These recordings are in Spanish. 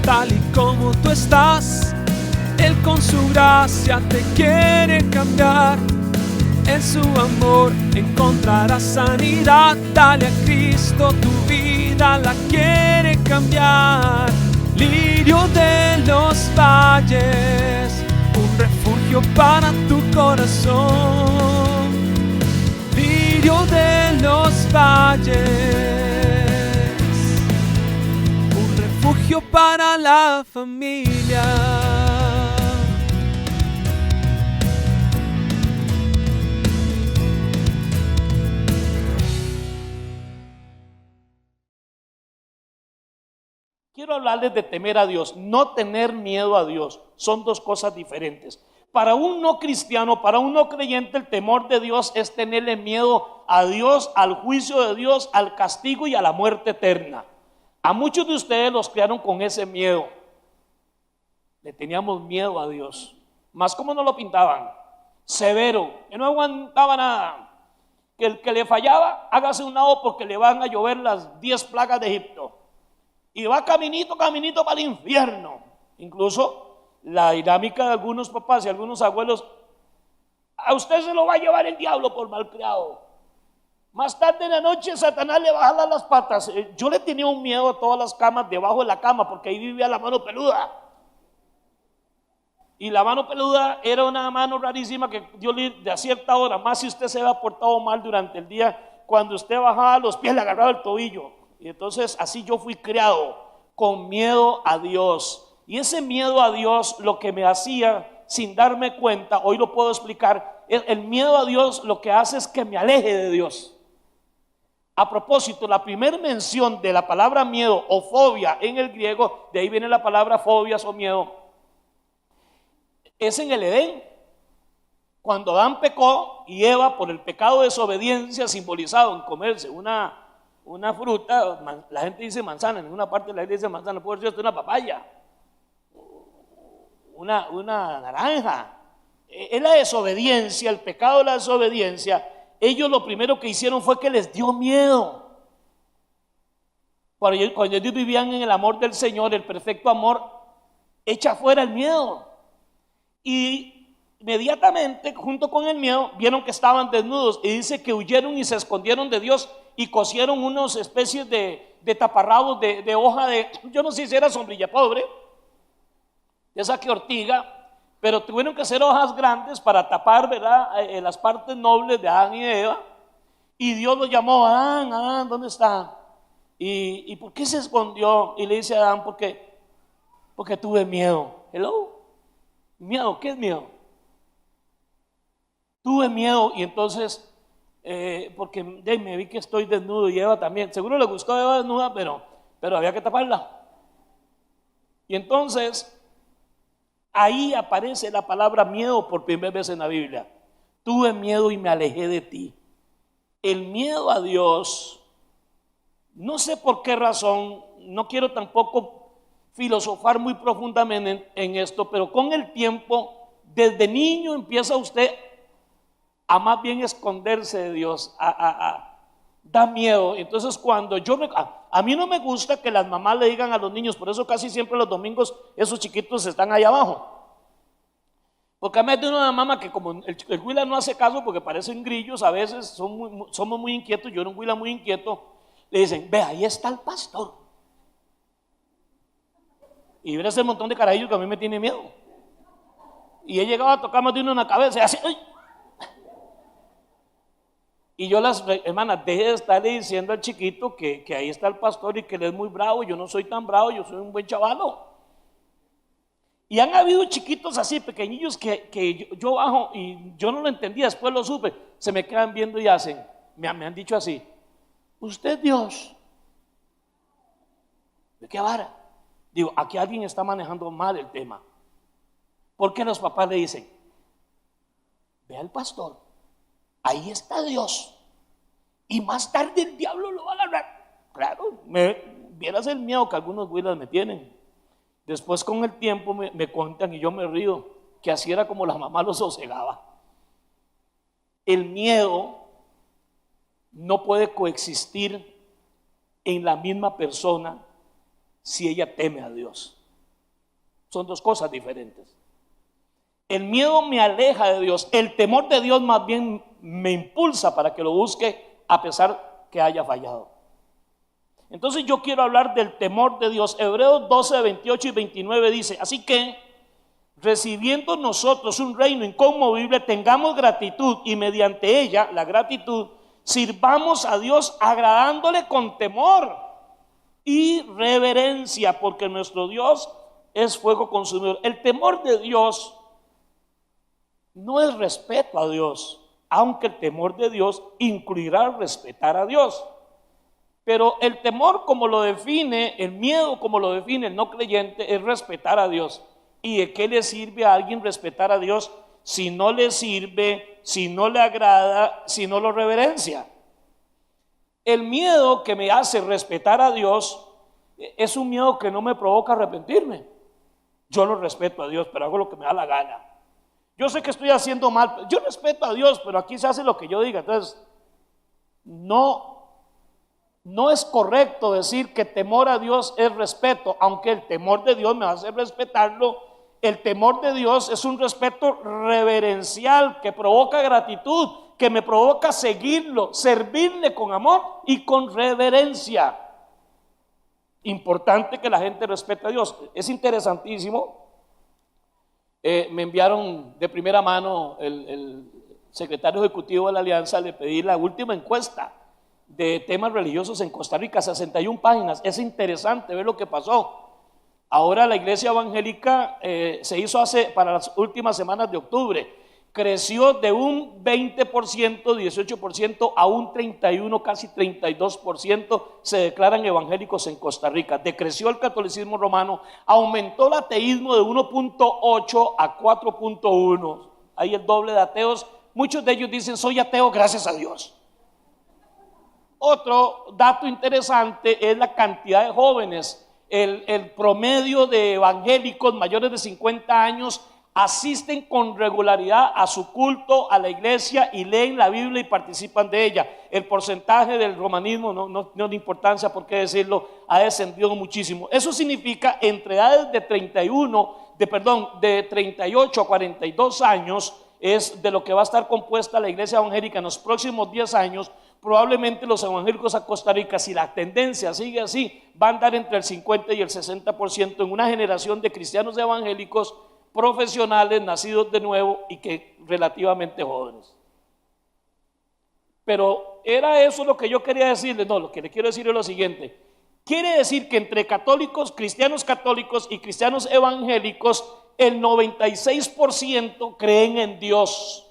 tal y como tú estás. Él con su gracia te quiere cambiar. En su amor encontrarás sanidad. Dale a Cristo, tu vida la quiere cambiar. Lirio de los valles, un refugio para tu corazón. Lirio de los valles, un refugio para la familia. Quiero hablarles de temer a Dios, no tener miedo a Dios. Son dos cosas diferentes. Para un no cristiano, para un no creyente, el temor de Dios es tenerle miedo a Dios, al juicio de Dios, al castigo y a la muerte eterna. A muchos de ustedes los criaron con ese miedo. Le teníamos miedo a Dios. Más como nos lo pintaban, severo, que no aguantaba nada. Que el que le fallaba, hágase un lado porque le van a llover las 10 plagas de Egipto. Y va caminito para el infierno. Incluso la dinámica de algunos papás y algunos abuelos: a usted se lo va a llevar el diablo por malcriado. Más tarde en la noche Satanás le va a jalar las patas. Yo le tenía un miedo a todas las camas debajo de la cama, porque ahí vivía la mano peluda. Y la mano peluda era una mano rarísima que Dios le de a cierta hora, más si usted se había portado mal durante el día, cuando usted bajaba los pies le agarraba el tobillo. Y entonces así yo fui criado, con miedo a Dios. Y ese miedo a Dios lo que me hacía, sin darme cuenta, hoy lo puedo explicar, el miedo a Dios lo que hace es que me aleje de Dios. A propósito, la primera mención de la palabra miedo o fobia en el griego, de ahí viene la palabra fobias o miedo, es en el Edén. Cuando Adán pecó y Eva, por el pecado de desobediencia simbolizado en comerse una fruta, la gente dice manzana, en una parte de la gente dice manzana, puede ser una papaya, una naranja. Es la desobediencia, el pecado de la desobediencia. Ellos lo primero que hicieron fue que les dio miedo. Cuando ellos vivían en el amor del Señor, el perfecto amor echa fuera el miedo. Y inmediatamente, junto con el miedo, vieron que estaban desnudos y dice que huyeron y se escondieron de Dios y cosieron unas especies de taparrabos de hoja de, yo no sé si era sombrilla pobre, esa que ortiga, pero tuvieron que hacer hojas grandes para tapar, ¿verdad?, las partes nobles de Adán y de Eva. Y Dios lo llamó: Adán, Adán, ¿dónde está? ¿Y por qué se escondió? Y le dice a Adán: porque tuve miedo. Hello, miedo, ¿qué es miedo? Tuve miedo. Y entonces porque me vi que estoy desnudo, y Eva también, seguro le gustó a Eva desnuda, pero había que taparla. Y entonces ahí aparece la palabra miedo por primera vez en la Biblia. Tuve miedo y me alejé de ti. El miedo a Dios, no sé por qué razón, no quiero tampoco filosofar muy profundamente en esto, pero con el tiempo, desde niño empieza usted a más bien esconderse de Dios, da miedo. Entonces cuando a mí no me gusta que las mamás le digan a los niños, por eso casi siempre los domingos esos chiquitos están ahí abajo, porque a mí hay una mamá que, como el huila no hace caso porque parecen grillos, a veces somos muy inquietos, yo era un huila muy inquieto, le dicen: ve, ahí está el pastor. Y ves ese montón de carajillos que a mí me tiene miedo, y he llegado a tocar más de uno en la cabeza y así, ¡ay! Y yo, las hermanas, deje de estarle diciendo al chiquito que ahí está el pastor y que él es muy bravo. Yo no soy tan bravo, yo soy un buen chavalo. Y han habido chiquitos así, pequeñillos, que yo bajo y yo no lo entendía, después lo supe, se me quedan viendo y hacen, me han dicho así: ¿usted es Dios? ¿De qué vara? Digo, aquí alguien está manejando mal el tema. Porque los papás le dicen: ve al pastor, ahí está Dios, y más tarde el diablo lo va a agarrar. Claro, vieras el miedo que algunos güilas me tienen. Después con el tiempo me cuentan y yo me río, que así era como la mamá los sosegaba. El miedo no puede coexistir en la misma persona si ella teme a Dios. Son dos cosas diferentes. El miedo me aleja de Dios. El temor de Dios más bien me impulsa para que lo busque a pesar que haya fallado. Entonces yo quiero hablar del temor de Dios. Hebreos 12, 28 y 29 dice: así que, recibiendo nosotros un reino inconmovible, tengamos gratitud y mediante ella, la gratitud, sirvamos a Dios agradándole con temor y reverencia, porque nuestro Dios es fuego consumidor. El temor de Dios no es respeto a Dios, aunque el temor de Dios incluirá respetar a Dios. Pero el temor, como lo define, el miedo, como lo define el no creyente, es respetar a Dios. ¿Y de qué le sirve a alguien respetar a Dios si no le sirve, si no le agrada, si no lo reverencia? El miedo que me hace respetar a Dios es un miedo que no me provoca arrepentirme. Yo lo respeto a Dios, pero hago lo que me da la gana. Yo sé que estoy haciendo mal, yo respeto a Dios, pero aquí se hace lo que yo diga. Entonces, no es correcto decir que temor a Dios es respeto, aunque el temor de Dios me va a hacer respetarlo. El temor de Dios es un respeto reverencial que provoca gratitud, que me provoca seguirlo, servirle con amor y con reverencia. Importante que la gente respete a Dios. Es interesantísimo. Me enviaron de primera mano el secretario ejecutivo de la Alianza. Le pedí la última encuesta de temas religiosos en Costa Rica, 61 páginas. Es interesante ver lo que pasó. Ahora la iglesia evangélica se hizo para las últimas semanas de octubre. Creció de un 20%, 18% a un 31%, casi 32% se declaran evangélicos en Costa Rica. Decreció el catolicismo romano, aumentó el ateísmo de 1.8 a 4.1. Hay el doble de ateos. Muchos de ellos dicen: soy ateo gracias a Dios. Otro dato interesante es la cantidad de jóvenes. El promedio de evangélicos mayores de 50 años asisten con regularidad a su culto, a la iglesia, y leen la Biblia y participan de ella. El porcentaje del romanismo, no de importancia, por qué decirlo, ha descendido muchísimo. Eso significa entre edades de 38 a 42 años es de lo que va a estar compuesta la iglesia evangélica en los próximos 10 años. Probablemente los evangélicos a Costa Rica, si la tendencia sigue así, van a andar entre el 50 y el 60% en una generación de cristianos evangélicos profesionales, nacidos de nuevo y que relativamente jóvenes. Pero ¿era eso lo que yo quería decirles? No, lo que le quiero decir es lo siguiente. Quiere decir que entre católicos, cristianos católicos y cristianos evangélicos, el 96% creen en Dios.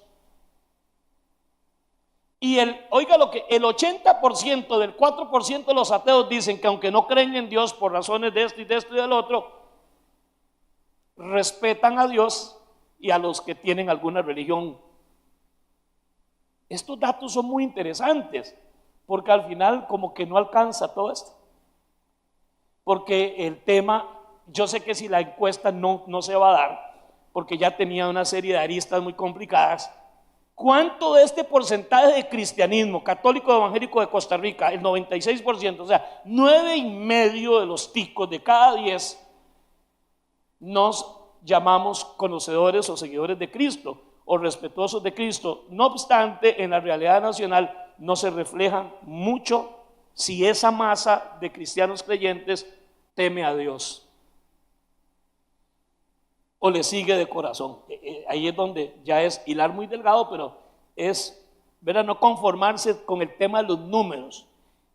Y oiga lo que el 80% del 4% de los ateos dicen que aunque no creen en Dios por razones de esto y de esto y del otro, respetan a Dios y a los que tienen alguna religión. Estos datos son muy interesantes porque al final como que no alcanza todo esto. Porque el tema, yo sé que si la encuesta no se va a dar, porque ya tenía una serie de aristas muy complicadas. ¿Cuánto de este porcentaje de cristianismo católico evangélico de Costa Rica, el 96%, o sea, 9,5 de los ticos de cada 10, nos llamamos conocedores o seguidores de Cristo o respetuosos de Cristo? No obstante, en la realidad nacional no se reflejan mucho si esa masa de cristianos creyentes teme a Dios o le sigue de corazón. Ahí es donde ya es hilar muy delgado, pero es, ¿verdad?, no conformarse con el tema de los números.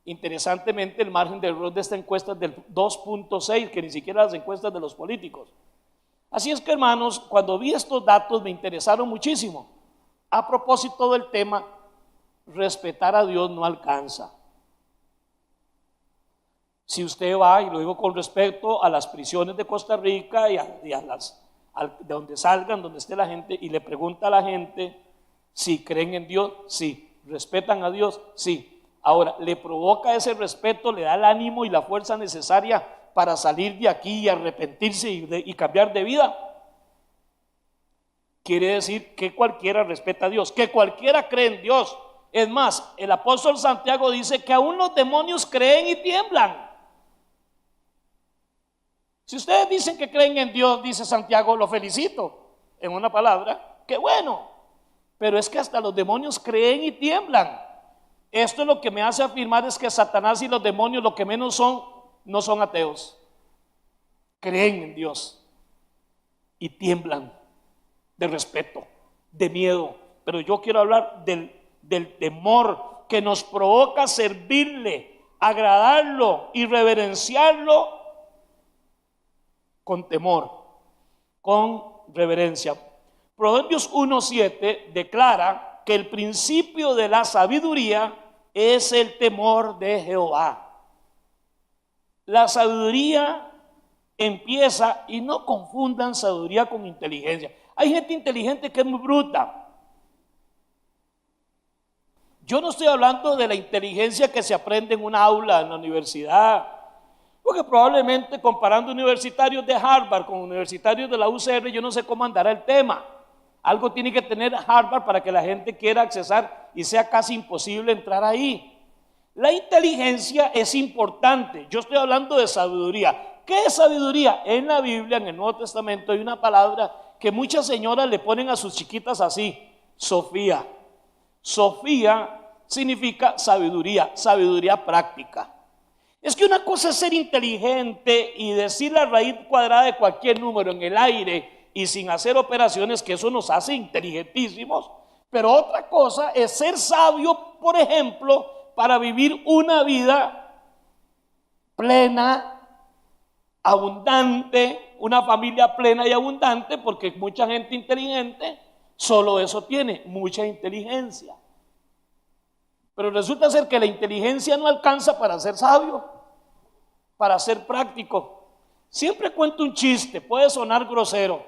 Interesantemente, el margen de error de esta encuesta es del 2.6, que ni siquiera las encuestas de los políticos. Así es que, hermanos, cuando vi estos datos me interesaron muchísimo. A propósito del tema, respetar a Dios no alcanza. Si usted va, y lo digo con respecto a las prisiones de Costa Rica y a de donde salgan, donde esté la gente, y le pregunta a la gente si creen en Dios, sí. ¿Respetan a Dios? Sí. Ahora, ¿le provoca ese respeto, le da el ánimo y la fuerza necesaria para salir de aquí y arrepentirse y cambiar de vida? Quiere decir que cualquiera respeta a Dios, que cualquiera cree en Dios. Es más, el apóstol Santiago dice que aún los demonios creen y tiemblan. Si ustedes dicen que creen en Dios, dice Santiago, lo felicito, en una palabra, qué bueno. Pero es que hasta los demonios creen y tiemblan. Esto es lo que me hace afirmar es que Satanás y los demonios lo que menos son, no son ateos. Creen en Dios y tiemblan de respeto, de miedo. Pero yo quiero hablar del temor que nos provoca servirle, agradarlo y reverenciarlo con temor, con reverencia. Proverbios 1:7 declara que el principio de la sabiduría es el temor de Jehová. La sabiduría empieza, y no confundan sabiduría con inteligencia. Hay gente inteligente que es muy bruta. Yo no estoy hablando de la inteligencia que se aprende en una aula en la universidad, porque probablemente comparando universitarios de Harvard con universitarios de la UCR, yo no sé cómo andará el tema. Algo tiene que tener Harvard para que la gente quiera accesar y sea casi imposible entrar ahí. La inteligencia es importante. Yo estoy hablando de sabiduría. ¿Qué es sabiduría? En la Biblia, en el Nuevo Testamento, hay una palabra que muchas señoras le ponen a sus chiquitas así: Sofía. Sofía significa sabiduría, sabiduría práctica. Es que una cosa es ser inteligente y decir la raíz cuadrada de cualquier número en el aire y sin hacer operaciones, que eso nos hace inteligentísimos. Pero otra cosa es ser sabio, por ejemplo, para vivir una vida plena, abundante, una familia plena y abundante, porque mucha gente inteligente solo eso tiene, mucha inteligencia. Pero resulta ser que la inteligencia no alcanza para ser sabio, para ser práctico. Siempre cuento un chiste, puede sonar grosero.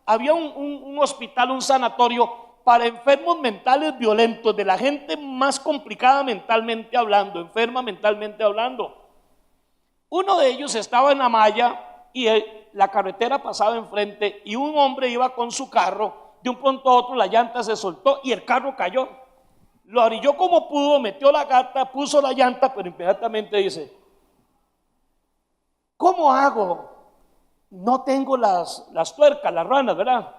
Había un hospital, un sanatorio para enfermos mentales violentos, de la gente más complicada mentalmente hablando, enferma mentalmente hablando. Uno de ellos estaba en la malla y la carretera pasaba enfrente y un hombre iba con su carro, de un punto a otro la llanta se soltó y el carro cayó. Lo orilló como pudo, metió la gata, puso la llanta, pero inmediatamente dice: ¿cómo hago? No tengo las tuercas, las ranas, ¿verdad?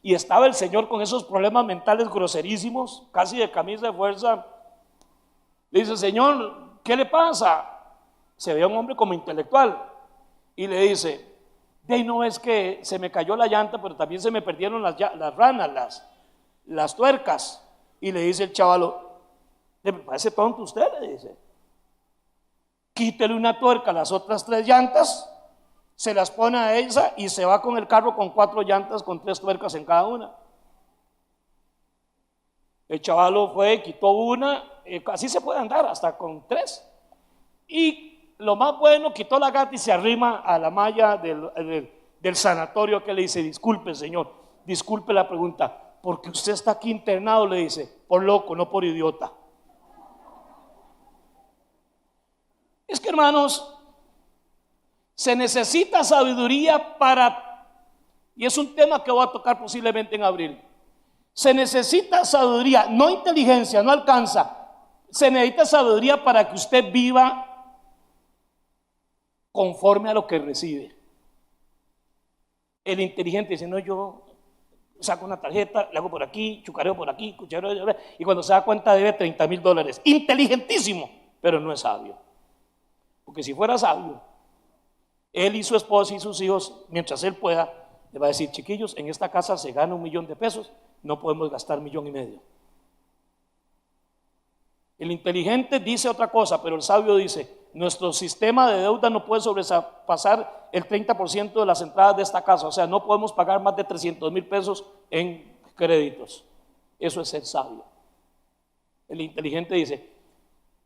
Y estaba el señor con esos problemas mentales groserísimos, casi de camisa de fuerza. Le dice: señor, ¿qué le pasa? Se ve un hombre como intelectual y le dice: no, es que se me cayó la llanta, pero también se me perdieron las ranas, las tuercas. Y le dice el chavalo: ¿me parece tonto usted? Le dice: quítele una tuerca a las otras 3 llantas, se las pone a esa y se va con el carro con 4 llantas con 3 tuercas en cada una. El chavalo fue, quitó una, así se puede andar hasta con 3. Y lo más bueno, quitó la gata y se arrima a la malla del sanatorio, que le dice: disculpe, señor, disculpe la pregunta, porque usted está aquí internado, le dice, por loco, no por idiota. Es que, hermanos, se necesita sabiduría y es un tema que voy a tocar posiblemente en abril. Se necesita sabiduría, no inteligencia, no alcanza. Se necesita sabiduría para que usted viva conforme a lo que recibe. El inteligente dice: no, yo saco una tarjeta, le hago por aquí, chucareo por aquí, cuchareo, y cuando se da cuenta debe $30,000. Inteligentísimo, pero no es sabio. Porque si fuera sabio, él y su esposa y sus hijos, mientras él pueda, le va a decir: chiquillos, en esta casa se gana $1,000,000, no podemos gastar $1,500,000. El inteligente dice otra cosa, pero el sabio dice: nuestro sistema de deuda no puede sobrepasar el 30% de las entradas de esta casa, o sea, no podemos pagar más de $300,000 en créditos. Eso es ser sabio. El inteligente dice: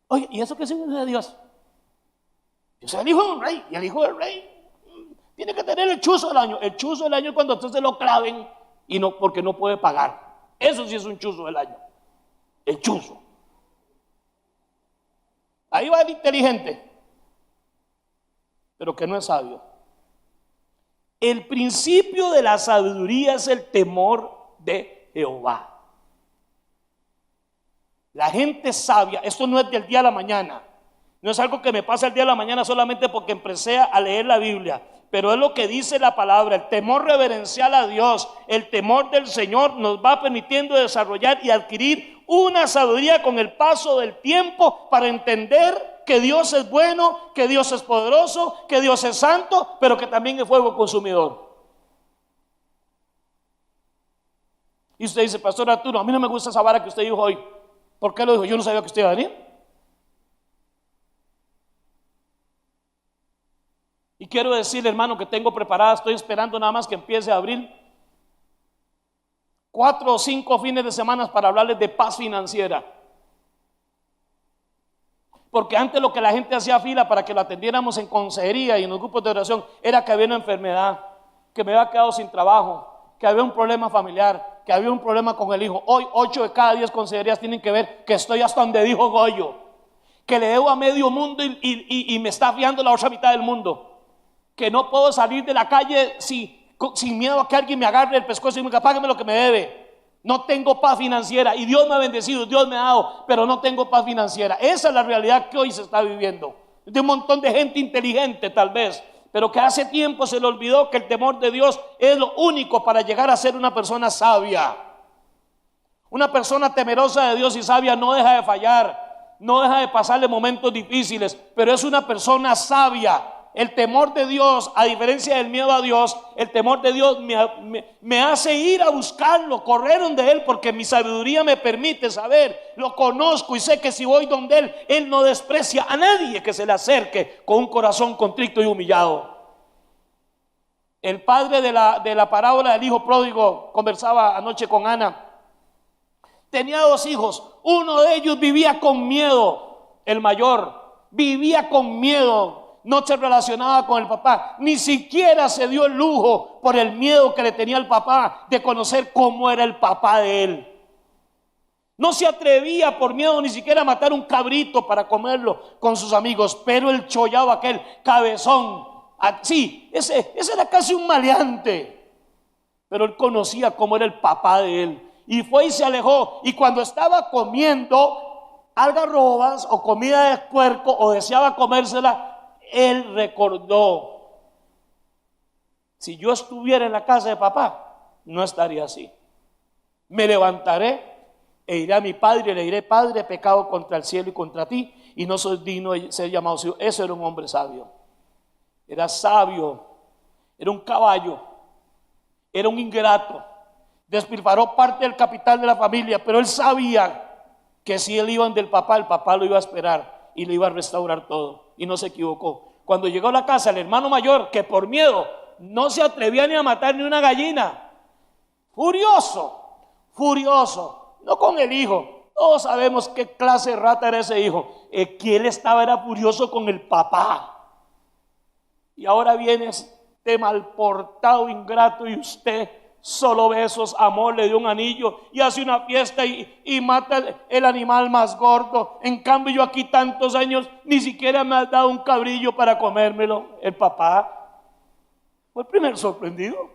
oye, ¿y eso qué significa de Dios? Yo soy el hijo de un rey, y el hijo del rey tiene que tener el chuzo del año. El chuzo del año es cuando usted se lo claven y no, porque no puede pagar. Eso sí es un chuzo del año. El chuzo. Ahí va el inteligente, pero que no es sabio. El principio de la sabiduría es el temor de Jehová. La gente sabia, esto no es del día a la mañana. No es algo que me pasa el día de la mañana solamente porque empecé a leer la Biblia, pero es lo que dice la palabra. El temor reverencial a Dios, el temor del Señor nos va permitiendo desarrollar y adquirir una sabiduría con el paso del tiempo para entender que Dios es bueno, que Dios es poderoso, que Dios es santo, pero que también es fuego consumidor. Y usted dice, Pastor Arturo, a mí no me gusta esa vara que usted dijo hoy. ¿Por qué lo dijo? Yo no sabía que usted iba a venir. Y quiero decirle, hermano, que tengo preparada, estoy esperando nada más que empiece abril, 4 o 5 fines de semana para hablarles de paz financiera. Porque antes lo que la gente hacía fila para que lo atendiéramos en consejería y en los grupos de oración era que había una enfermedad, que me había quedado sin trabajo, que había un problema familiar, que había un problema con el hijo. Hoy 8 de cada 10 consejerías tienen que ver que estoy hasta donde dijo Goyo, que le debo a medio mundo y me está fiando la otra mitad del mundo, que no puedo salir de la calle sin miedo a que alguien me agarre el pescuezo y me diga, págame lo que me debe. No tengo paz financiera y Dios me ha bendecido, Dios me ha dado, pero no tengo paz financiera. Esa es la realidad que hoy se está viviendo. De un montón de gente inteligente tal vez, pero que hace tiempo se le olvidó que el temor de Dios es lo único para llegar a ser una persona sabia. Una persona temerosa de Dios y sabia no deja de fallar, no deja de pasarle momentos difíciles, pero es una persona sabia. El temor de Dios, a diferencia del miedo a Dios, el temor de Dios me hace ir a buscarlo, correr donde Él, porque mi sabiduría me permite saber, lo conozco y sé que si voy donde Él, Él no desprecia a nadie que se le acerque con un corazón contrito y humillado. El padre de la parábola del hijo pródigo, conversaba anoche con Ana, tenía 2 hijos, uno de ellos vivía con miedo, el mayor, vivía con miedo. No se relacionaba con el papá, ni siquiera se dio el lujo por el miedo que le tenía el papá de conocer cómo era el papá de él. No se atrevía por miedo ni siquiera a matar un cabrito para comerlo con sus amigos, pero el chollado aquel, cabezón, sí, ese era casi un maleante, pero él conocía cómo era el papá de él y fue y se alejó. Y cuando estaba comiendo algarrobas o comida de puerco o deseaba comérsela, él recordó, si yo estuviera en la casa de papá, no estaría así. Me levantaré e iré a mi padre y le diré, Padre, he pecado contra el cielo y contra ti, y no soy digno de ser llamado hijo. Eso era un hombre sabio. Era sabio, era un caballo, era un ingrato. Despilfarró parte del capital de la familia, pero él sabía que si él iba del papá, el papá lo iba a esperar y le iba a restaurar todo. Y no se equivocó. Cuando llegó a la casa, el hermano mayor, que por miedo no se atrevía ni a matar ni una gallina, furioso, no con el hijo. Todos sabemos qué clase de rata era ese hijo. Que él era furioso con el papá. Y ahora viene este mal portado, ingrato, y usted solo besos, amor, le dio un anillo y hace una fiesta y mata el animal más gordo. En cambio yo aquí tantos años ni siquiera me has dado un cabrillo para comérmelo. El papá fue el primer sorprendido.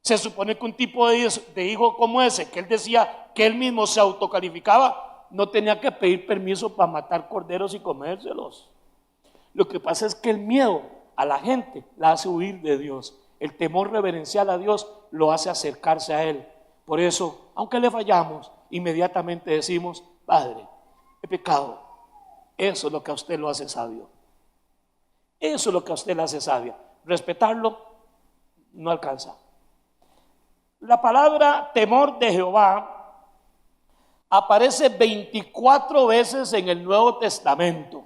Se supone que un tipo de hijo como ese, que él decía que él mismo se autocalificaba, no tenía que pedir permiso para matar corderos y comérselos. Lo que pasa es que el miedo a la gente la hace huir de Dios. El temor reverencial a Dios lo hace acercarse a Él. Por eso, aunque le fallamos, inmediatamente decimos, Padre, he pecado. Eso es lo que a usted lo hace sabio. Eso es lo que a usted le hace sabia. Respetarlo no alcanza. La palabra temor de Jehová aparece 24 veces en el Nuevo Testamento.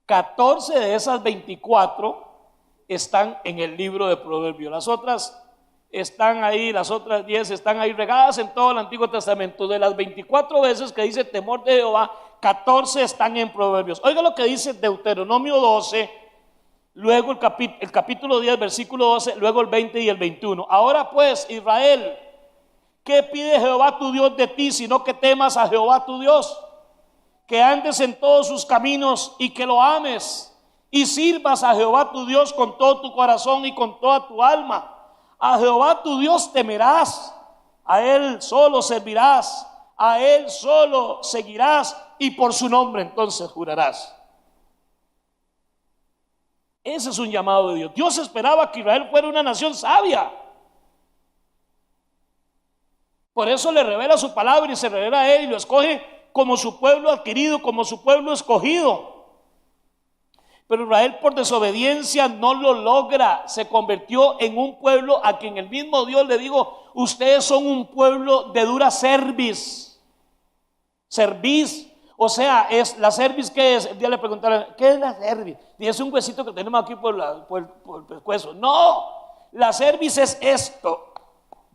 14 de esas 24 están en el libro de Proverbios. Las otras están ahí, las otras 10 están ahí regadas en todo el Antiguo Testamento. De las 24 veces que dice temor de Jehová, 14 están en Proverbios. Oiga lo que dice Deuteronomio 12, luego el capítulo 10, versículo 12, luego el 20 y el 21. Ahora pues, Israel, ¿qué pide Jehová tu Dios de ti, sino que temas a Jehová tu Dios? Que andes en todos sus caminos y que lo ames y sirvas a Jehová tu Dios con todo tu corazón y con toda tu alma. A Jehová tu Dios temerás, a Él solo servirás, a Él solo seguirás y por su nombre entonces jurarás. Ese es un llamado de Dios. Dios esperaba que Israel fuera una nación sabia. Por eso le revela su palabra y se revela a él y lo escoge como su pueblo adquirido, como su pueblo escogido. Pero Israel, por desobediencia, no lo logra. Se convirtió en un pueblo a quien el mismo Dios le dijo: ustedes son un pueblo de dura cerviz. Cerviz, o sea, es la cerviz. ¿Qué es? El día le preguntaron: ¿qué es la cerviz? Y es un huesito que tenemos aquí por el pescuezo. No, la cerviz es esto: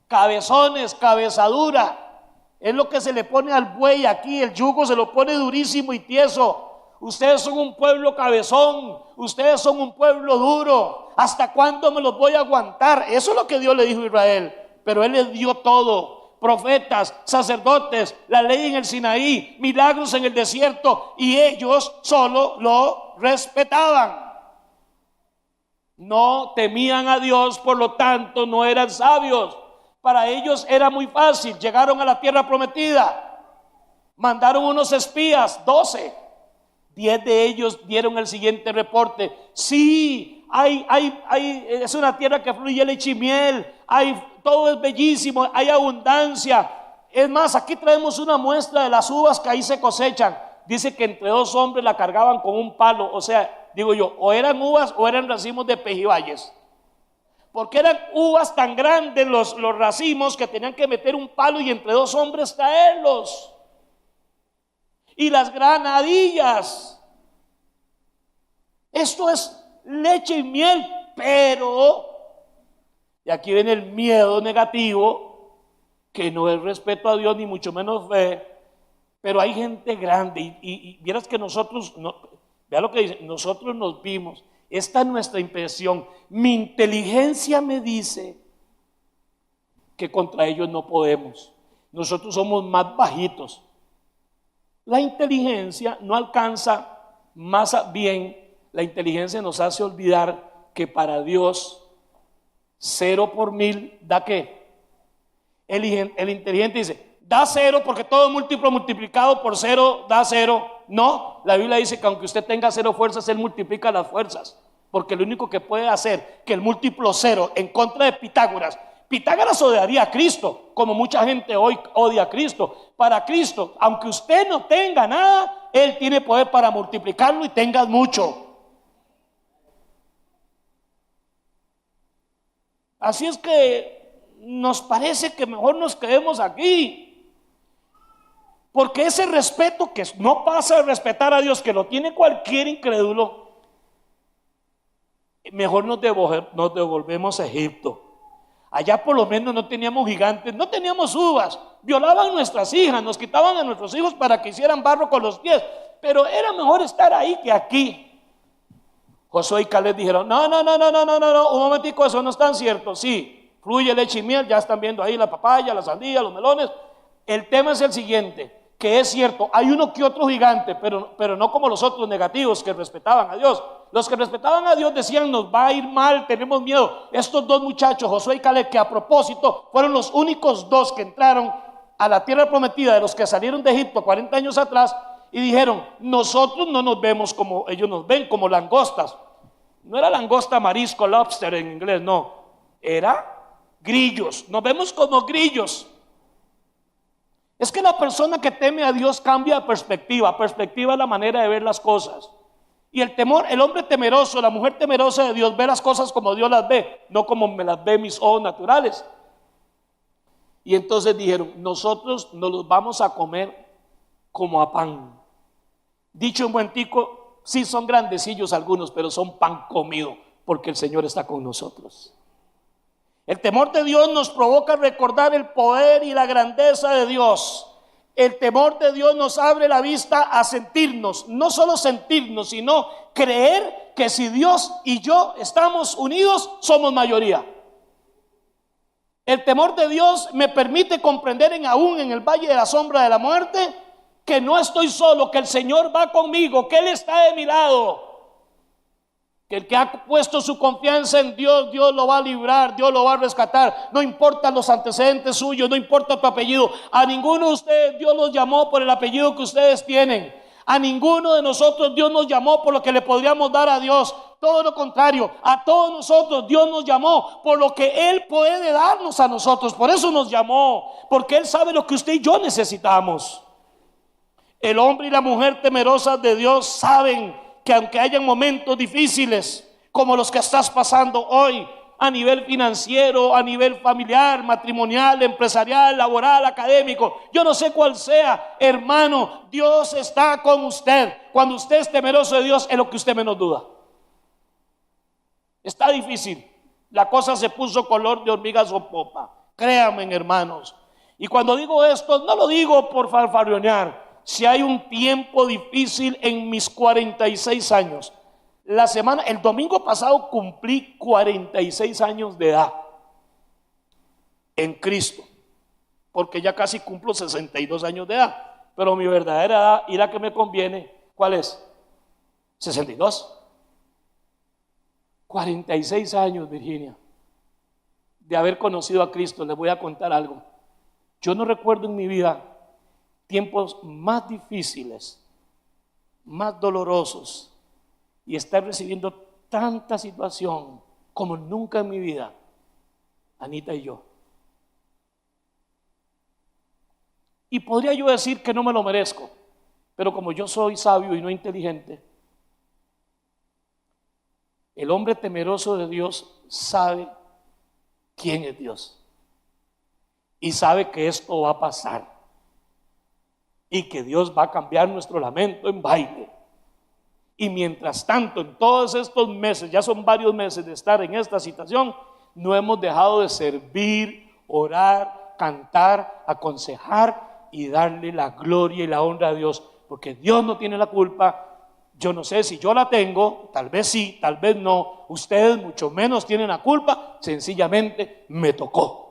cabezones, cabezadura. Es lo que se le pone al buey aquí. El yugo se lo pone durísimo y tieso. Ustedes son un pueblo cabezón, ustedes son un pueblo duro. ¿Hasta cuándo me los voy a aguantar? Eso es lo que Dios le dijo a Israel. Pero Él les dio todo: profetas, sacerdotes, la ley en el Sinaí, milagros en el desierto, y ellos solo lo respetaban. No temían a Dios, por lo tanto no eran sabios. Para ellos era muy fácil. Llegaron a la tierra prometida, mandaron unos espías, 12. 10 de ellos dieron el siguiente reporte: sí, es una tierra que fluye leche y miel, todo es bellísimo, hay abundancia. Es más, aquí traemos una muestra de las uvas que ahí se cosechan. Dice que entre 2 hombres la cargaban con un palo. O sea, digo yo, o eran uvas o eran racimos de pejibayes, porque eran uvas tan grandes los racimos que tenían que meter un palo y entre 2 hombres traerlos. Y las granadillas, esto es leche y miel. Pero, y aquí viene el miedo negativo, que no es respeto a Dios ni mucho menos fe. Pero hay gente grande y vieras que nosotros, vea lo que dice: nosotros nos vimos, esta es nuestra impresión, mi inteligencia me dice que contra ellos no podemos, nosotros somos más bajitos. La inteligencia no alcanza, más bien la inteligencia nos hace olvidar que para Dios 0 por 1000 da ¿qué? El inteligente dice: da 0 porque todo múltiplo multiplicado por 0 da 0. No, la Biblia dice que aunque usted tenga 0 fuerzas, Él multiplica las fuerzas, porque lo único que puede hacer que el múltiplo 0 en contra de Pitágoras odiaría a Cristo, como mucha gente hoy odia a Cristo. Para Cristo, aunque usted no tenga nada, Él tiene poder para multiplicarlo y tengas mucho. Así es que nos parece que mejor nos quedemos aquí, porque ese respeto que no pasa de respetar a Dios, que lo tiene cualquier incrédulo, mejor nos devolvemos a Egipto. Allá por lo menos no teníamos gigantes, no teníamos uvas, violaban nuestras hijas, nos quitaban a nuestros hijos para que hicieran barro con los pies, pero era mejor estar ahí que aquí. Josué y Caleb dijeron: no, un momentico, eso no es tan cierto. Sí, fluye leche y miel, ya están viendo ahí la papaya, la sandía, los melones. El tema es el siguiente, que es cierto, hay uno que otro gigante, pero no como los otros negativos que respetaban a Dios. Los que respetaban a Dios decían: nos va a ir mal, tenemos miedo. Estos 2 muchachos, Josué y Caleb, que a propósito fueron los únicos 2 que entraron a la tierra prometida de los que salieron de Egipto 40 años atrás, y dijeron: nosotros no nos vemos como ellos nos ven, como langostas. No era langosta, marisco, lobster en inglés, no, era grillos, nos vemos como grillos. Es que la persona que teme a Dios cambia de perspectiva. Perspectiva es la manera de ver las cosas. Y el temor, el hombre temeroso, la mujer temerosa de Dios, ve las cosas como Dios las ve, no como me las ve mis ojos naturales. Y entonces dijeron: nosotros nos los vamos a comer como a pan. Dicho en buen tico, sí son grandecillos algunos, pero son pan comido, porque el Señor está con nosotros. El temor de Dios nos provoca recordar el poder y la grandeza de Dios. El temor de Dios nos abre la vista a sentirnos, no solo sentirnos, sino creer que si Dios y yo estamos unidos, somos mayoría. El temor de Dios me permite comprender aún en el valle de la sombra de la muerte, que no estoy solo, que el Señor va conmigo, que Él está de mi lado. Que el que ha puesto su confianza en Dios, Dios lo va a librar, Dios lo va a rescatar. No importa los antecedentes suyos, no importa tu apellido. A ninguno de ustedes Dios los llamó por el apellido que ustedes tienen. A ninguno de nosotros Dios nos llamó por lo que le podríamos dar a Dios. Todo lo contrario, a todos nosotros Dios nos llamó por lo que Él puede darnos a nosotros. Por eso nos llamó, porque Él sabe lo que usted y yo necesitamos. El hombre y la mujer temerosas de Dios saben que aunque hayan momentos difíciles como los que estás pasando hoy, a nivel financiero, a nivel familiar, matrimonial, empresarial, laboral, académico, yo no sé cuál sea, hermano, Dios está con usted. Cuando usted es temeroso de Dios, es lo que usted menos duda. Está difícil, la cosa se puso color de hormigas o popa, créanme, hermanos. Y cuando digo esto, no lo digo por fanfarronear. Si hay un tiempo difícil en mis 46 años, el domingo pasado cumplí 46 años de edad en Cristo, porque ya casi cumplo 62 años de edad, pero mi verdadera edad y la que me conviene, ¿cuál es? 62. 46 años, Virginia, de haber conocido a Cristo. Les voy a contar algo. Yo no recuerdo en mi vida tiempos más difíciles, más dolorosos, y estar recibiendo tanta situación como nunca en mi vida, Anita y yo. Y podría yo decir que no me lo merezco, pero como yo soy sabio y no inteligente, el hombre temeroso de Dios sabe quién es Dios y sabe que esto va a pasar. Y que Dios va a cambiar nuestro lamento en baile. Y mientras tanto, en todos estos meses, ya son varios meses de estar en esta situación, no hemos dejado de servir, orar, cantar, aconsejar y darle la gloria y la honra a Dios, porque Dios no tiene la culpa. Yo no sé si yo la tengo, tal vez sí, tal vez no. Ustedes mucho menos tienen la culpa, sencillamente me tocó.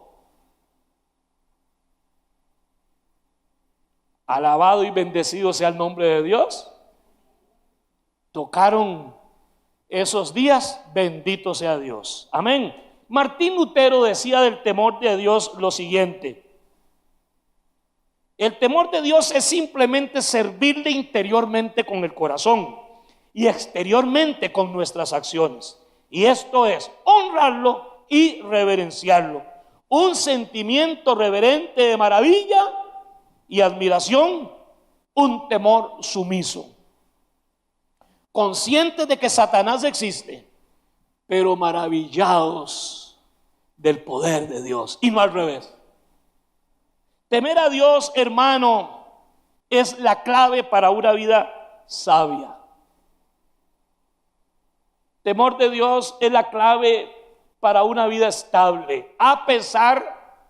Alabado y bendecido sea el nombre de Dios. Tocaron esos días, bendito sea Dios. Amén. Martín Lutero decía del temor de Dios lo siguiente: el temor de Dios es simplemente servirle interiormente con el corazón y exteriormente con nuestras acciones. Y esto es honrarlo y reverenciarlo. Un sentimiento reverente de maravilla y admiración, un temor sumiso. Conscientes de que Satanás existe, pero maravillados del poder de Dios, y no al revés. Temer a Dios, hermano, es la clave para una vida sabia. Temor de Dios es la clave para una vida estable, a pesar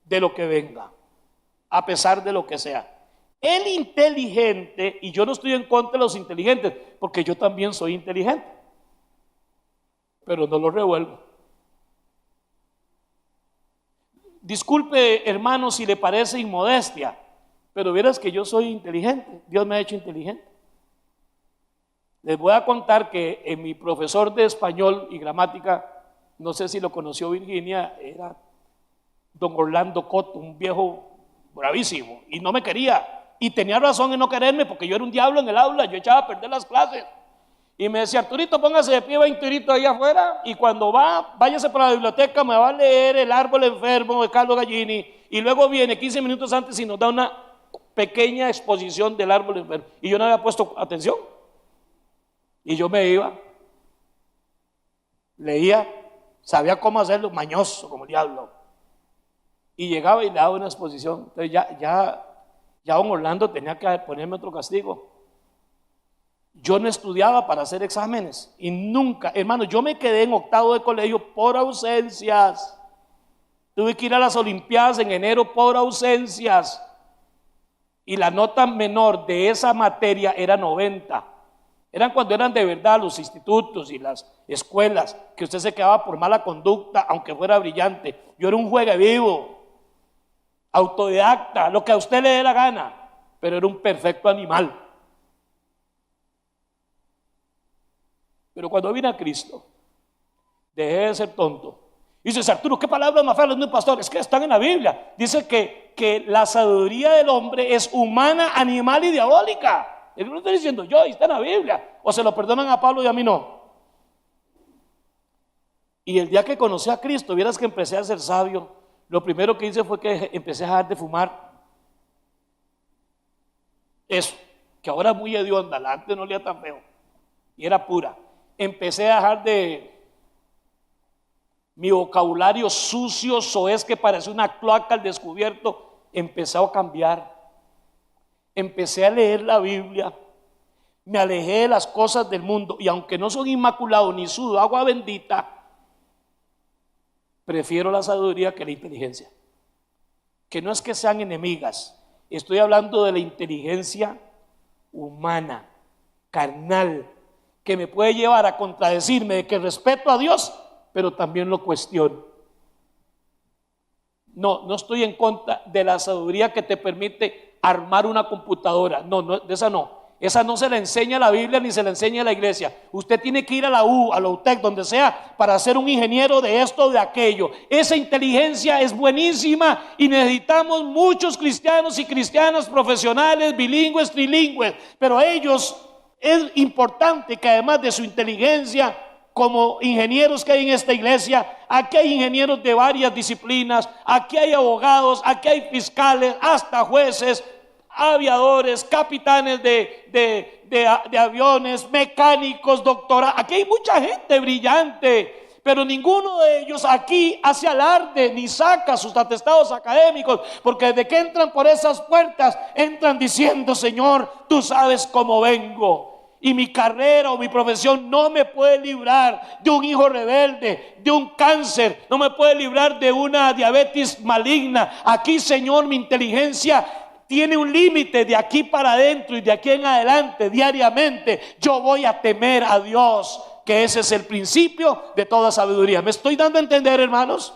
de lo que venga, a pesar de lo que sea. El inteligente, y yo no estoy en contra de los inteligentes, porque yo también soy inteligente, pero no lo revuelvo. Disculpe, hermano, si le parece inmodestia, pero vieras que yo soy inteligente. Dios me ha hecho inteligente. Les voy a contar que en mi profesor de español y gramática, no sé si lo conoció Virginia, era don Orlando Coto, un viejo bravísimo, y no me quería. Y tenía razón en no quererme, porque yo era un diablo en el aula, yo echaba a perder las clases. Y me decía: Arturito, póngase de pie 20 horitos ahí afuera, y cuando váyase para la biblioteca, me va a leer El árbol enfermo de Carlo Gallini, y luego viene 15 minutos antes y nos da una pequeña exposición del árbol enfermo. Y yo no había puesto atención. Y yo me iba, leía, sabía cómo hacerlo, mañoso como el diablo. Y llegaba y le daba una exposición. Entonces ya don Orlando tenía que ponerme otro castigo. Yo no estudiaba para hacer exámenes y nunca, hermano, yo me quedé en octavo de colegio por ausencias. Tuve que ir a las Olimpiadas en enero por ausencias. Y la nota menor de esa materia era 90. Eran cuando eran de verdad los institutos y las escuelas, que usted se quedaba por mala conducta, aunque fuera brillante. Yo era un juegue vivo, autodidacta, lo que a usted le dé la gana, pero era un perfecto animal. Pero cuando vine a Cristo, dejé de ser tonto. Dices, Arturo, ¿qué palabras más feas, no, pastor? Es que están en la Biblia. Dice que la sabiduría del hombre es humana, animal y diabólica. Eso lo estoy diciendo yo, y está en la Biblia. O se lo perdonan a Pablo y a mí no. Y el día que conocí a Cristo, vieras que empecé a ser sabio. Lo primero que hice fue que empecé a dejar de fumar. Eso, que ahora muy hedionda, antes no olía tan feo. Y era pura. Empecé a dejar de... Mi vocabulario sucio, soez, que parece una cloaca al descubierto, empezó a cambiar. Empecé a leer la Biblia. Me alejé de las cosas del mundo. Y aunque no son inmaculados ni sudo agua bendita, prefiero la sabiduría que la inteligencia. Que no es que sean enemigas. Estoy hablando de la inteligencia humana, carnal, que me puede llevar a contradecirme de que respeto a Dios, pero también lo cuestiono. No estoy en contra de la sabiduría que te permite armar una computadora. No, de esa no. Esa no se la enseña la Biblia ni se la enseña la iglesia. Usted tiene que ir a la UTEC, donde sea, para ser un ingeniero de esto o de aquello. Esa inteligencia es buenísima y necesitamos muchos cristianos y cristianas profesionales, bilingües, trilingües. Pero ellos, es importante que además de su inteligencia, como ingenieros que hay en esta iglesia, aquí hay ingenieros de varias disciplinas, aquí hay abogados, aquí hay fiscales, hasta jueces, aviadores, capitanes de aviones, mecánicos, doctores. Aquí hay mucha gente brillante, pero ninguno de ellos aquí hace alarde ni saca sus atestados académicos, porque desde que entran por esas puertas entran diciendo: Señor, tú sabes cómo vengo, y mi carrera o mi profesión no me puede librar de un hijo rebelde, de un cáncer, no me puede librar de una diabetes maligna. Aquí, Señor, mi inteligencia tiene un límite. De aquí para adentro y de aquí en adelante, diariamente, yo voy a temer a Dios, que ese es el principio de toda sabiduría. ¿Me estoy dando a entender, hermanos?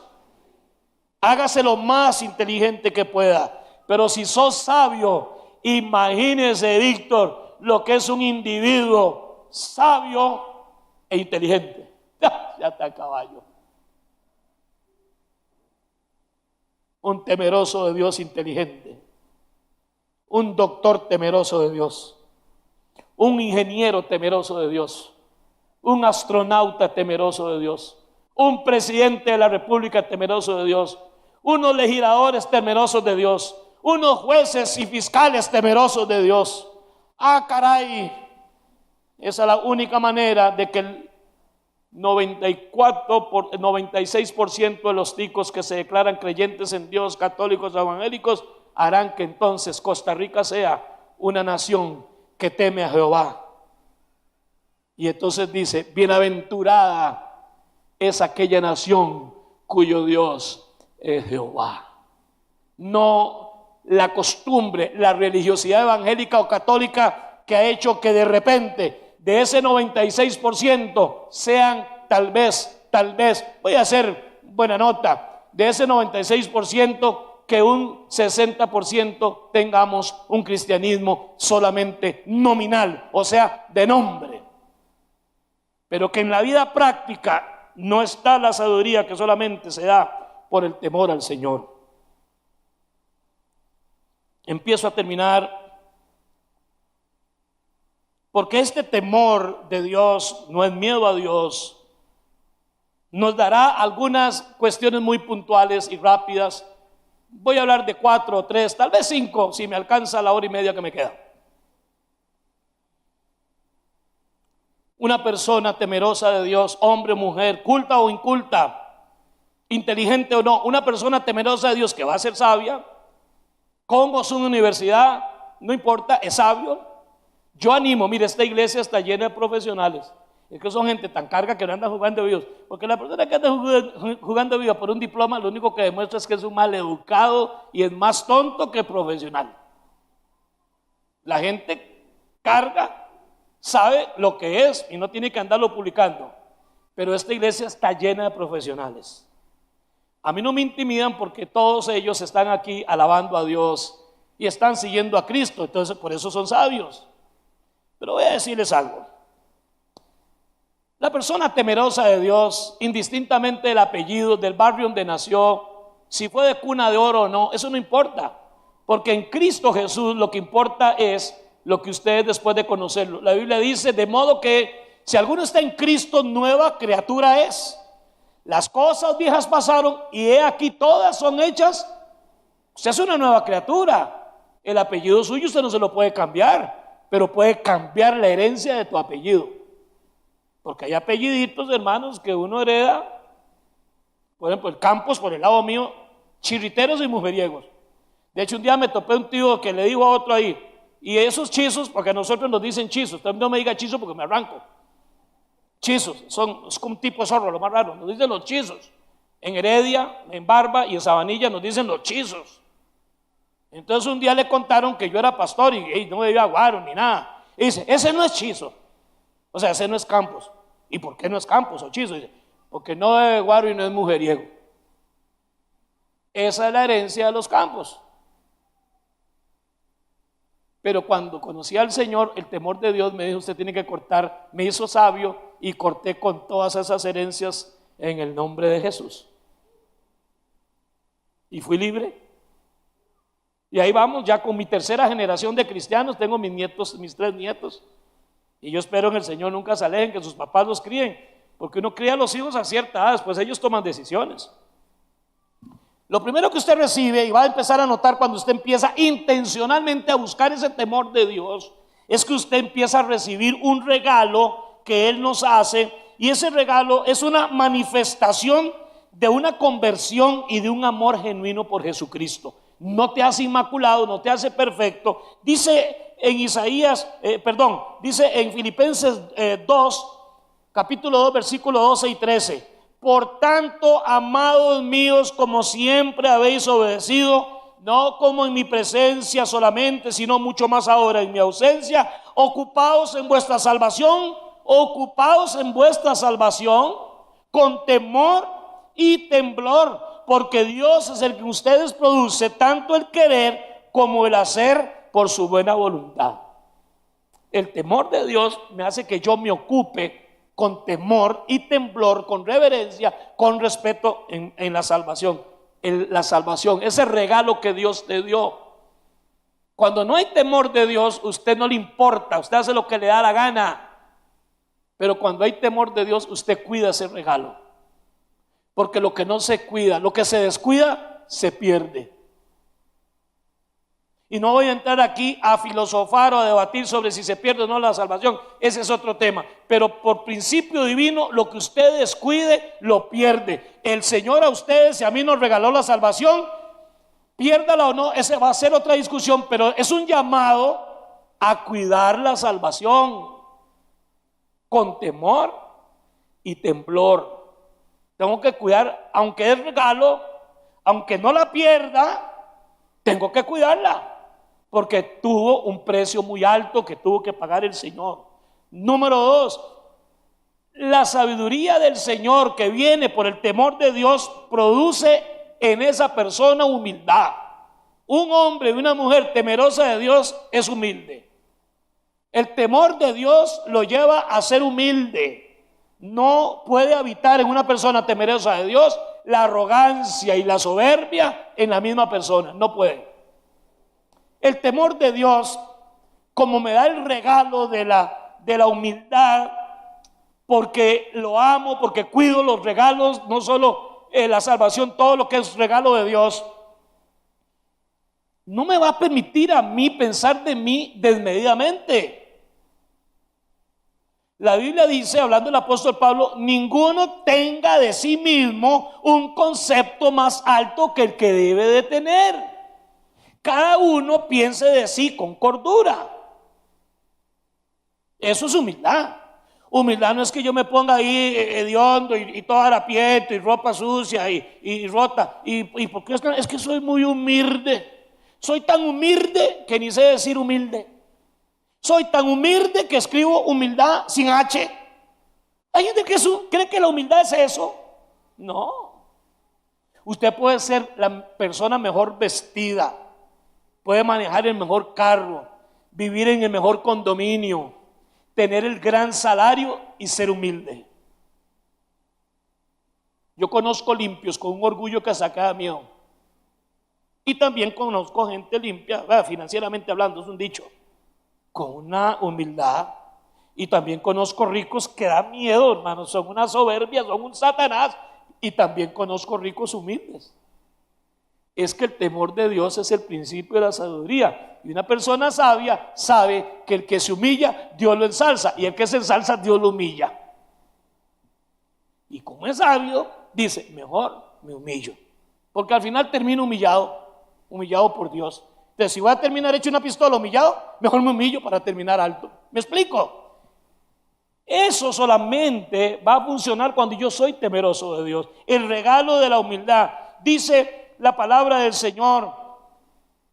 Hágase lo más inteligente que pueda. Pero si sos sabio, imagínese, Víctor, lo que es un individuo sabio e inteligente. Ya está a caballo. Un temeroso de Dios inteligente, un doctor temeroso de Dios, un ingeniero temeroso de Dios, un astronauta temeroso de Dios, un presidente de la República temeroso de Dios, unos legisladores temerosos de Dios, unos jueces y fiscales temerosos de Dios. Ah, caray, esa es la única manera de que el 96% de los ticos que se declaran creyentes en Dios, católicos o evangélicos, harán que entonces Costa Rica sea una nación que teme a Jehová. Y entonces dice: bienaventurada es aquella nación cuyo Dios es Jehová. No la costumbre, la religiosidad evangélica o católica que ha hecho que de repente de ese 96% sean tal vez, voy a hacer buena nota, de ese 96% que un 60% tengamos un cristianismo solamente nominal, o sea, de nombre, pero que en la vida práctica no está la sabiduría que solamente se da por el temor al Señor. Empiezo a terminar, porque este temor de Dios no es miedo a Dios. Nos dará algunas cuestiones muy puntuales y rápidas. Voy a hablar de 4 o 3, tal vez 5, si me alcanza la hora y media que me queda. Una persona temerosa de Dios, hombre o mujer, culta o inculta, inteligente o no, una persona temerosa de Dios que va a ser sabia, con o sin universidad, no importa, es sabio. Yo animo, mire, esta iglesia está llena de profesionales. Es que son gente tan carga que no anda jugando vivos. Porque la persona que anda jugando vivos por un diploma, lo único que demuestra es que es un mal educado y es más tonto que profesional. La gente carga, sabe lo que es y no tiene que andarlo publicando. Pero esta iglesia está llena de profesionales. A mí no me intimidan porque todos ellos están aquí alabando a Dios y están siguiendo a Cristo, entonces por eso son sabios. Pero voy a decirles algo. persona temerosa de Dios, indistintamente del apellido, del barrio donde nació, si fue de cuna de oro o no, eso no importa. Porque en Cristo Jesús lo que importa es lo que ustedes después de conocerlo. La Biblia dice, de modo que si alguno está en Cristo, nueva criatura es. Las cosas viejas pasaron y he aquí todas son hechas. Usted es una nueva criatura. El apellido suyo usted no se lo puede cambiar, pero puede cambiar la herencia de tu apellido. Porque hay apelliditos, hermanos, que uno hereda. Por ejemplo, el Campos, por el lado mío, chirriteros y mujeriegos. De hecho, un día me topé un tío que le dijo a otro ahí, y esos chizos, porque a nosotros nos dicen chizos, usted no me diga chizo porque me arranco. Chizos, es como un tipo de zorro, lo más raro, nos dicen los chizos. En Heredia, en Barba y en Sabanilla nos dicen los chizos. Entonces un día le contaron que yo era pastor y no me iba a guaro ni nada. Y dice, ese no es chizo. O sea, ese no es Campos. ¿Y por qué no es Campos o chizo? Dice, porque no es guaro y no es mujeriego. Esa es la herencia de los Campos. Pero cuando conocí al Señor, el temor de Dios me dijo, usted tiene que cortar, me hizo sabio y corté con todas esas herencias en el nombre de Jesús. Y fui libre. Y ahí vamos, ya con mi tercera generación de cristianos, tengo mis nietos, mis 3 nietos. Y yo espero en el Señor nunca se alejen, que sus papás los críen, porque uno cría a los hijos a cierta edad, después ellos toman decisiones. Lo primero que usted recibe y va a empezar a notar cuando usted empieza intencionalmente a buscar ese temor de Dios, es que usted empieza a recibir un regalo que Él nos hace, y ese regalo es una manifestación de una conversión y de un amor genuino por Jesucristo. No te hace inmaculado, no te hace perfecto. Dice en dice en Filipenses 2, capítulo 2, versículo 12 y 13. Por tanto, amados míos, como siempre habéis obedecido, no como en mi presencia solamente, sino mucho más ahora en mi ausencia, ocupados en vuestra salvación con temor y temblor, porque Dios es el que ustedes produce tanto el querer como el hacer por su buena voluntad. El temor de Dios me hace que yo me ocupe con temor y temblor, con reverencia, con respeto en la salvación. La salvación, ese regalo que Dios te dio. Cuando no hay temor de Dios, usted no le importa, usted hace lo que le da la gana. Pero cuando hay temor de Dios, usted cuida ese regalo. Porque lo que no se cuida, lo que se descuida, se pierde. Y no voy a entrar aquí a filosofar o a debatir sobre si se pierde o no la salvación. Ese es otro tema. Pero por principio divino, lo que usted descuide, lo pierde. El Señor a ustedes y a mí nos regaló la salvación. Piérdala o no, esa va a ser otra discusión. Pero es un llamado a cuidar la salvación con temor y temblor. Tengo que cuidar, aunque es regalo, aunque no la pierda, tengo que cuidarla. Porque tuvo un precio muy alto que tuvo que pagar el Señor. Número 2, la sabiduría del Señor que viene por el temor de Dios produce en esa persona humildad. Un hombre y una mujer temerosa de Dios es humilde. El temor de Dios lo lleva a ser humilde. No puede habitar en una persona temerosa de Dios la arrogancia y la soberbia en la misma persona. No puede. El temor de Dios, como me da el regalo de la humildad, porque lo amo, porque cuido los regalos, no solo la salvación, todo lo que es regalo de Dios, no me va a permitir a mí pensar de mí desmedidamente. La Biblia dice, hablando del apóstol Pablo, ninguno tenga de sí mismo un concepto más alto que el que debe de tener. Cada uno piense de sí con cordura. Eso es humildad. Humildad no es que yo me ponga ahí hediondo y todo harapiento y ropa sucia y rota. ¿Y por qué es que soy muy humilde? Soy tan humilde que ni sé decir humilde. Soy tan humilde que escribo humildad sin H. Hay gente que cree que la humildad es eso. No. Usted puede ser la persona mejor vestida, puede manejar el mejor carro, vivir en el mejor condominio, tener el gran salario y ser humilde. Yo conozco limpios con un orgullo que saca de miedo. Y también conozco gente limpia, financieramente hablando, es un dicho, con una humildad. Y también conozco ricos que dan miedo, hermanos, son una soberbia, son un Satanás. Y también conozco ricos humildes. Es que el temor de Dios es el principio de la sabiduría. Y una persona sabia sabe que el que se humilla, Dios lo ensalza. Y el que se ensalza, Dios lo humilla. Y como es sabio, dice, mejor me humillo. Porque al final termino humillado por Dios. Entonces, si voy a terminar hecho una pistola humillado, mejor me humillo para terminar alto. ¿Me explico? Eso solamente va a funcionar cuando yo soy temeroso de Dios. El regalo de la humildad. Dice la palabra del Señor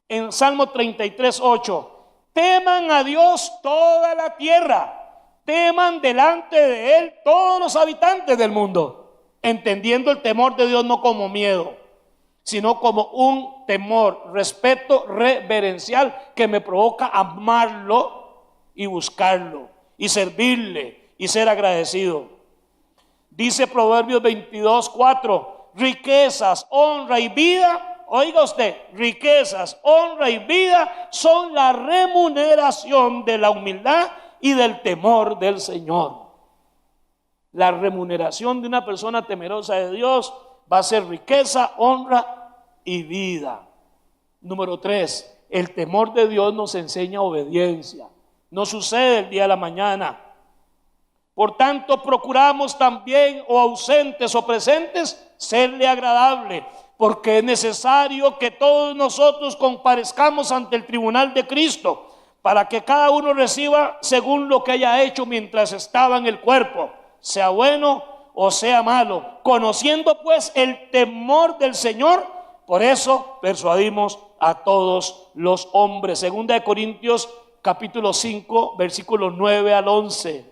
en Salmo 33:8: teman a Dios toda la tierra, teman delante de Él todos los habitantes del mundo, entendiendo el temor de Dios no como miedo, sino como un temor, respeto reverencial que me provoca amarlo y buscarlo y servirle y ser agradecido. Dice Proverbios 22:4: riquezas, honra y vida, oiga usted, riquezas, honra y vida son la remuneración de la humildad y del temor del Señor. La remuneración de una persona temerosa de Dios va a ser riqueza, honra y vida. Número 3, el temor de Dios nos enseña obediencia. No sucede el día de la mañana. Por tanto, procuramos también, o ausentes o presentes, serle agradable, porque es necesario que todos nosotros comparezcamos ante el tribunal de Cristo, para que cada uno reciba según lo que haya hecho mientras estaba en el cuerpo, sea bueno o sea malo. Conociendo pues el temor del Señor, por eso persuadimos a todos los hombres. Segunda de Corintios capítulo 5, versículos 9 al 11.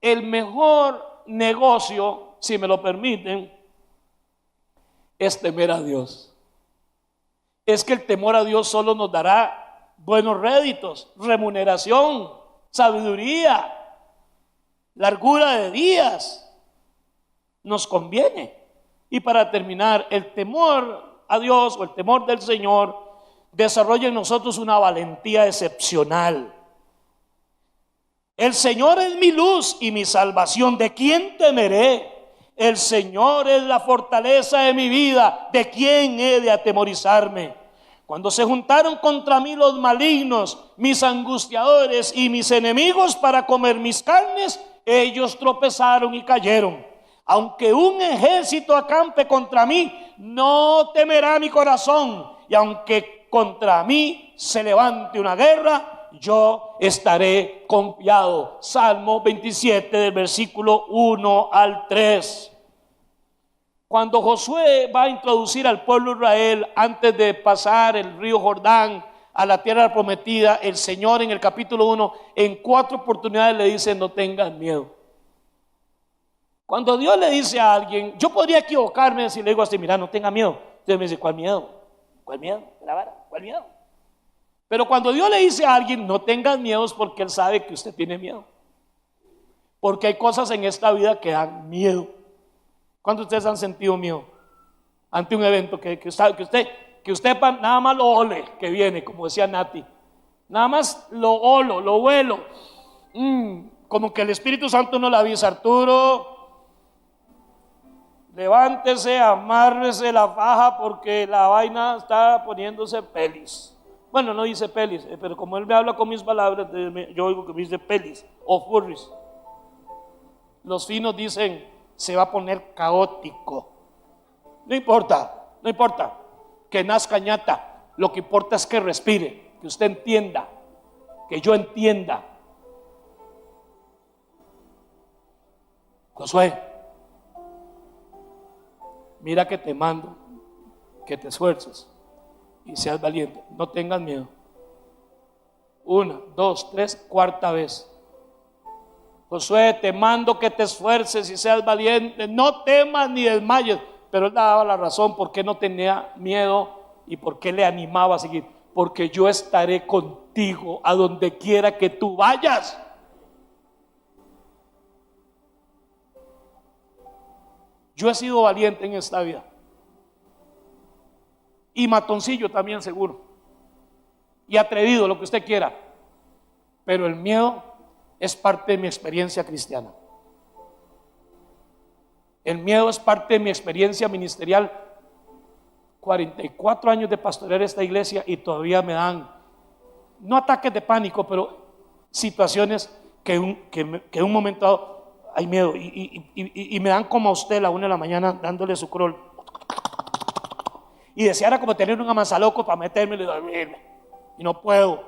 El mejor negocio, si me lo permiten, es temer a Dios. Es que el temor a Dios solo nos dará buenos réditos, remuneración, sabiduría, largura de días. Nos conviene. Y para terminar, el temor a Dios o el temor del Señor desarrolla en nosotros una valentía excepcional. El Señor es mi luz y mi salvación, ¿de quién temeré? El Señor es la fortaleza de mi vida, ¿de quién he de atemorizarme? Cuando se juntaron contra mí los malignos, mis angustiadores y mis enemigos para comer mis carnes, ellos tropezaron y cayeron. Aunque un ejército acampe contra mí, no temerá mi corazón. Y aunque contra mí se levante una guerra, yo estaré confiado. Salmo 27 del versículo 1 al 3. Cuando Josué va a introducir al pueblo de Israel antes de pasar el río Jordán a la tierra prometida, el Señor en el capítulo 1 en 4 oportunidades le dice: no tengan miedo. Cuando Dios le dice a alguien, yo podría equivocarme si le digo así: mira, no tenga miedo. Entonces me dice: ¿cuál miedo? ¿Cuál miedo? La vara, ¿cuál miedo? Pero cuando Dios le dice a alguien, no tengas miedo, es porque Él sabe que usted tiene miedo. Porque hay cosas en esta vida que dan miedo. ¿Cuántos de ustedes han sentido miedo ante un evento que usted nada más lo ole que viene, como decía Nati? Nada más lo olo, lo vuelo. Como que el Espíritu Santo no le avisa: Arturo, levántese, amárrese la faja porque la vaina está poniéndose pelis. Bueno, no dice pelis, pero como él me habla con mis palabras, yo oigo que me dice pelis o furries. Los finos dicen: se va a poner caótico. No importa que nazca ñata. Lo que importa es que respire, que usted entienda, que yo entienda. Josué, mira que te mando que te esfuerces y seas valiente, no tengas miedo. 1, 2, 3, cuarta vez. Josué, te mando que te esfuerces y seas valiente, no temas ni desmayes. Pero él daba la razón por qué no tenía miedo y por qué le animaba a seguir. Porque yo estaré contigo a donde quiera que tú vayas. Yo he sido valiente en esta vida. Y matoncillo también seguro. Y atrevido, lo que usted quiera. Pero el miedo es parte de mi experiencia cristiana. El miedo es parte de mi experiencia ministerial. 44 años de pastorear esta iglesia y todavía me dan, no ataques de pánico, pero situaciones que en un momento dado hay miedo y me dan como a usted a la 1 de la mañana dándole su crawl. Y deseara como tener un amasaloco para meterme y dormirme. Y no puedo.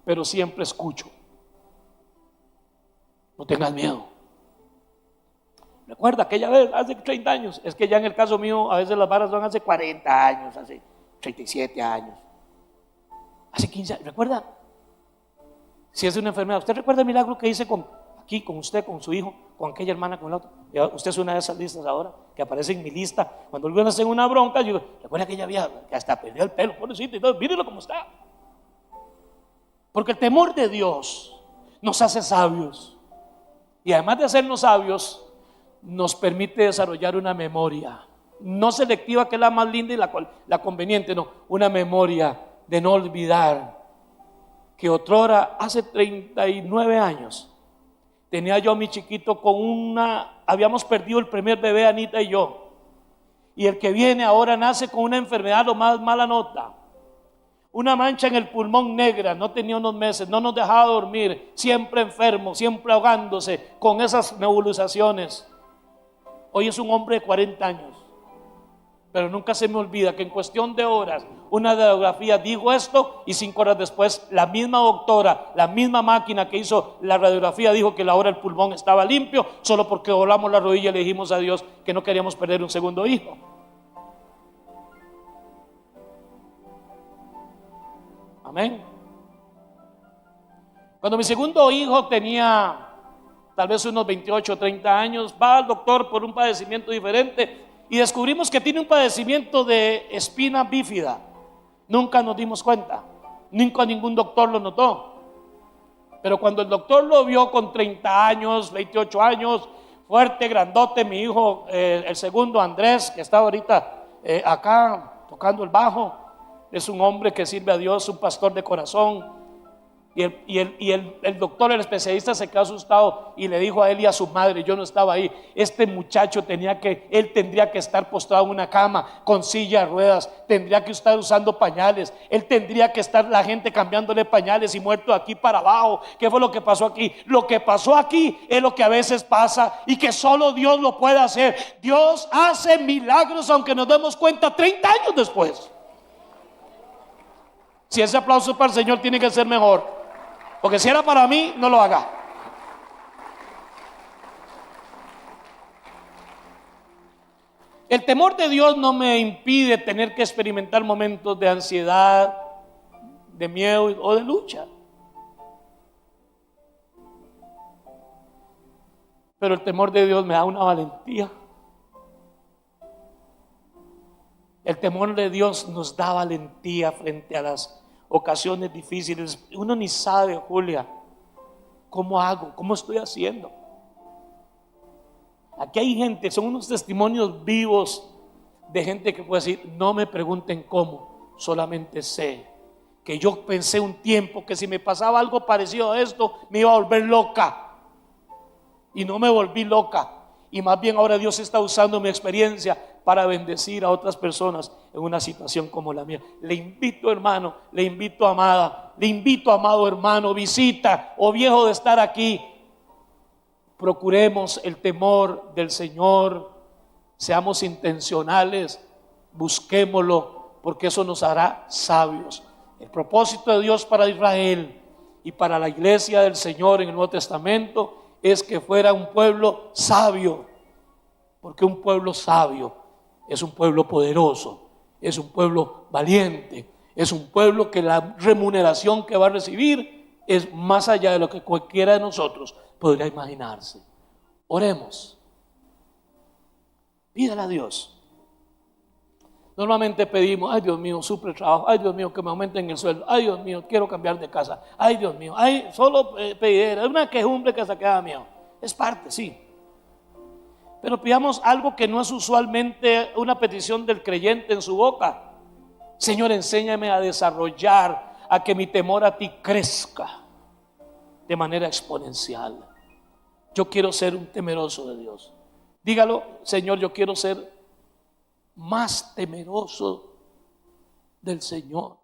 Pero siempre escucho. No tengas miedo. Recuerda aquella vez, hace 30 años. Es que ya en el caso mío, a veces las varas son hace 40 años, hace 37 años. Hace 15 años. ¿Recuerda? Si es una enfermedad. ¿Usted recuerda el milagro que hice aquí, con usted, con su hijo, con aquella hermana, con la otra? Usted es una de esas listas ahora, que aparece en mi lista. Cuando alguien hace una bronca, yo digo, recuerda aquella vieja que hasta perdió el pelo, pobrecito y todo, mírelo cómo está. Porque el temor de Dios nos hace sabios. Y además de hacernos sabios, nos permite desarrollar una memoria, no selectiva, que es la más linda y la conveniente, no, una memoria de no olvidar que otrora, hace 39 años, tenía yo a mi chiquito habíamos perdido el primer bebé, Anita y yo, y el que viene ahora nace con una enfermedad, lo más mala nota, una mancha en el pulmón negra, no tenía unos meses, no nos dejaba dormir, siempre enfermo, siempre ahogándose con esas nebulizaciones. Hoy es un hombre de 40 años, pero nunca se me olvida que en cuestión de horas, una radiografía dijo esto y 5 horas después la misma doctora, la misma máquina que hizo la radiografía dijo que ahora el pulmón estaba limpio, solo porque doblamos la rodilla y le dijimos a Dios que no queríamos perder un segundo hijo. Amén. Cuando mi segundo hijo tenía tal vez unos 28 o 30 años, va al doctor por un padecimiento diferente y descubrimos que tiene un padecimiento de espina bífida. Nunca nos dimos cuenta, nunca ningún doctor lo notó. Pero cuando el doctor lo vio con 30 años, 28 años, fuerte, grandote, mi hijo, el segundo Andrés, que está ahorita acá tocando el bajo, es un hombre que sirve a Dios, un pastor de corazón. Y el doctor, el especialista, se quedó asustado y le dijo a él y a su madre, yo no estaba ahí, este muchacho él tendría que estar postrado en una cama con silla de ruedas, tendría que estar usando pañales, él tendría que estar la gente cambiándole pañales y muerto de aquí para abajo. ¿Qué fue lo que pasó aquí? Lo que pasó aquí es lo que a veces pasa y que solo Dios lo puede hacer. Dios hace milagros aunque nos demos cuenta 30 años después. Si ese aplauso para el Señor tiene que ser mejor. Porque si era para mí, no lo haga. El temor de Dios no me impide tener que experimentar momentos de ansiedad, de miedo o de lucha. Pero el temor de Dios me da una valentía. El temor de Dios nos da valentía frente a las ocasiones difíciles. Uno ni sabe, Julia, cómo hago, cómo estoy haciendo. Aquí hay gente, son unos testimonios vivos de gente que puede decir, no me pregunten cómo, solamente sé que yo pensé un tiempo que si me pasaba algo parecido a esto me iba a volver loca, y no me volví loca, y más bien ahora Dios está usando mi experiencia para bendecir a otras personas en una situación como la mía. Le invito, hermano, le invito, amada, le invito, amado hermano, visita o viejo de estar aquí. Procuremos el temor del Señor, seamos intencionales, busquémoslo, porque eso nos hará sabios. El propósito de Dios para Israel y para la iglesia del Señor en el Nuevo Testamento es que fuera un pueblo sabio, porque un pueblo sabio es un pueblo poderoso, es un pueblo valiente, es un pueblo que la remuneración que va a recibir es más allá de lo que cualquiera de nosotros podría imaginarse. Oremos, pídale a Dios. Normalmente pedimos, ay Dios mío, suple el trabajo, ay Dios mío, que me aumenten el sueldo, ay Dios mío, quiero cambiar de casa, ay Dios mío, ay, solo pedir, es una quejumbre que se queda mío. Es parte, sí. Pero pidamos algo que no es usualmente una petición del creyente en su boca. Señor, enséñame a desarrollar, a que mi temor a ti crezca de manera exponencial. Yo quiero ser un temeroso de Dios. Dígalo, Señor, yo quiero ser más temeroso del Señor.